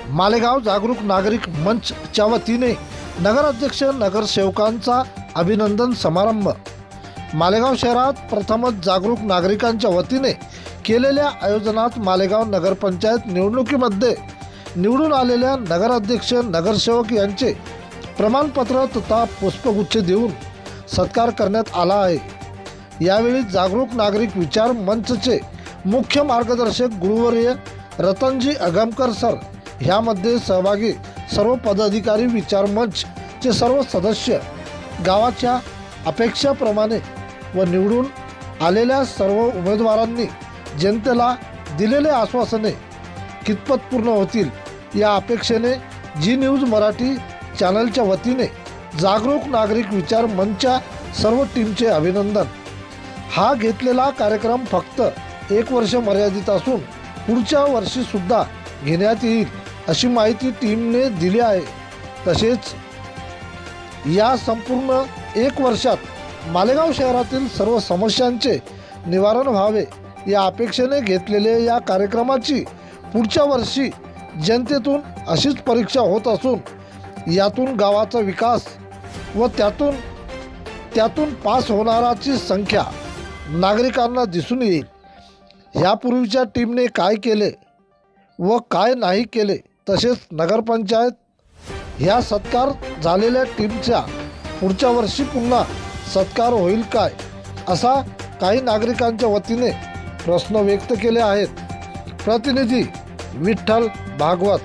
मालेगाव जागरूक नागरिक मंचच्या वतीने नगराध्यक्ष नगरसेवकांचा अभिनंदन समारंभ। मालेगाव शहरात प्रथमच जागरूक नागरिकांच्या वतीने केलेल्या आयोजनात मालेगाव नगरपंचायत निवडणुकीमध्ये निवडून आलेल्या नगराध्यक्ष नगरसेवक यांचे प्रमाणपत्र तथा पुष्पगुच्छ देऊन सत्कार करण्यात आला आहे। यावेळी जागरूक नागरिक विचार मंचचे मुख्य मार्गदर्शक गुरुवर्य रतनजी अगमकर सर ह्यामध्ये सहभागी सर्व पदाधिकारी, विचार मंचचे सर्व सदस्य, गावाच्या अपेक्षाप्रमाणे व निवडून आलेल्या सर्व उमेदवारांनी जनतेला दिलेले आश्वासने कितपत पूर्ण होतील या अपेक्षेने जी न्यूज मराठी चॅनलच्या वतीने जागरूक नागरिक विचार मंचच्या सर्व टीमचे अभिनंदन। हा घेतलेला कार्यक्रम फक्त 1 वर्ष मर्यादित असून पुढच्या वर्षी सुद्धा घेण्यात येईल अशी माहिती टीमने दिली आहे। तसेच या संपूर्ण 1 वर्षात मालेगाव शहरातील सर्व समस्यांचे निवारण व्हावे या अपेक्षेने घेतलेले या कार्यक्रमाची पुढच्या वर्षी जनतेतून अशीच परीक्षा होत असून यातून गावाचा विकास व त्यातून पास होणाराची संख्या नागरिकांना दिसून येईल। ह्यापूर्वीच्या टीमने काय केले व काय नाही केले, तसेच नगरपंचायत ह्या सत्कार झालेल्या टीमच्या पुढच्या वर्षी पुन्हा सत्कार होईल काय, असा काही नागरिकांच्या वतीने प्रश्न व्यक्त केले आहेत। प्रतिनिधी विठ्ठल भागवत।